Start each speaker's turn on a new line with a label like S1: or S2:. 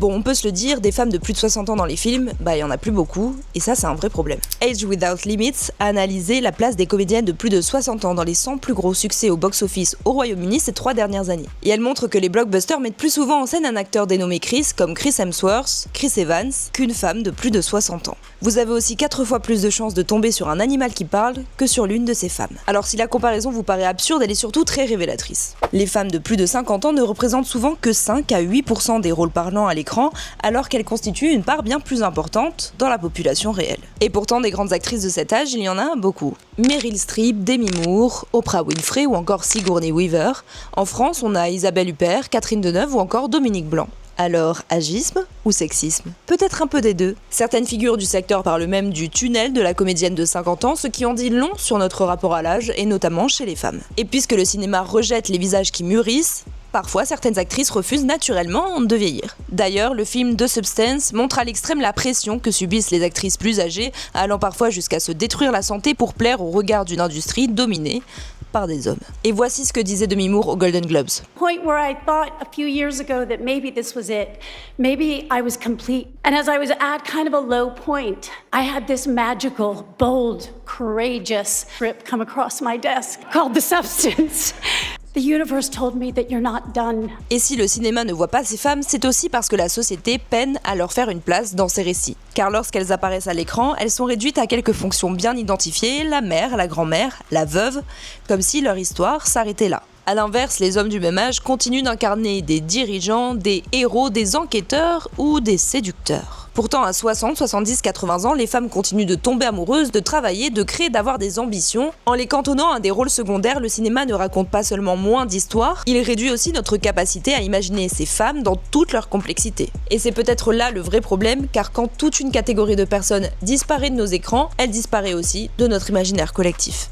S1: Bon, on peut se le dire, des femmes de plus de 60 ans dans les films, il y en a plus beaucoup, et ça c'est un vrai problème. Age Without Limits a analysé la place des comédiennes de plus de 60 ans dans les 100 plus gros succès au box-office au Royaume-Uni ces 3 dernières années. Et elle montre que les blockbusters mettent plus souvent en scène un acteur dénommé Chris, comme Chris Hemsworth, Chris Evans, qu'une femme de plus de 60 ans. Vous avez aussi 4 fois plus de chances de tomber sur un animal qui parle que sur l'une de ces femmes. Alors si la comparaison vous paraît absurde, elle est surtout très révélatrice. Les femmes de plus de 50 ans ne représentent souvent que 5 à 8% des rôles parlants à l'écran, alors qu'elles constituent une part bien plus importante dans la population réelle. Et pourtant, des grandes actrices de cet âge, il y en a beaucoup. Meryl Streep, Demi Moore, Oprah Winfrey ou encore Sigourney Weaver. En France, on a Isabelle Huppert, Catherine Deneuve ou encore Dominique Blanc. Alors, agisme ou sexisme? Peut-être un peu des deux. Certaines figures du secteur parlent même du tunnel de la comédienne de 50 ans, ce qui en dit long sur notre rapport à l'âge, et notamment chez les femmes. Et puisque le cinéma rejette les visages qui mûrissent, parfois certaines actrices refusent naturellement de vieillir. D'ailleurs, le film The Substance montre à l'extrême la pression que subissent les actrices plus âgées, allant parfois jusqu'à se détruire la santé pour plaire au regard d'une industrie dominée par des hommes. Et voici ce que disait Demi Moore aux Golden Globes.
S2: Point where I thought a few years ago that maybe this was it. Maybe I was complete. And as I was at kind of a low point, I had this magical, bold, courageous script come across my desk called The Substance. The universe told me that you're not done.
S1: Et si le cinéma ne voit pas ces femmes, c'est aussi parce que la société peine à leur faire une place dans ces récits. Car lorsqu'elles apparaissent à l'écran, elles sont réduites à quelques fonctions bien identifiées, la mère, la grand-mère, la veuve, comme si leur histoire s'arrêtait là. A l'inverse, les hommes du même âge continuent d'incarner des dirigeants, des héros, des enquêteurs ou des séducteurs. Pourtant, à 60, 70, 80 ans, les femmes continuent de tomber amoureuses, de travailler, de créer, d'avoir des ambitions. En les cantonnant à des rôles secondaires, le cinéma ne raconte pas seulement moins d'histoires, il réduit aussi notre capacité à imaginer ces femmes dans toute leur complexité. Et c'est peut-être là le vrai problème, car quand toute une catégorie de personnes disparaît de nos écrans, elle disparaît aussi de notre imaginaire collectif.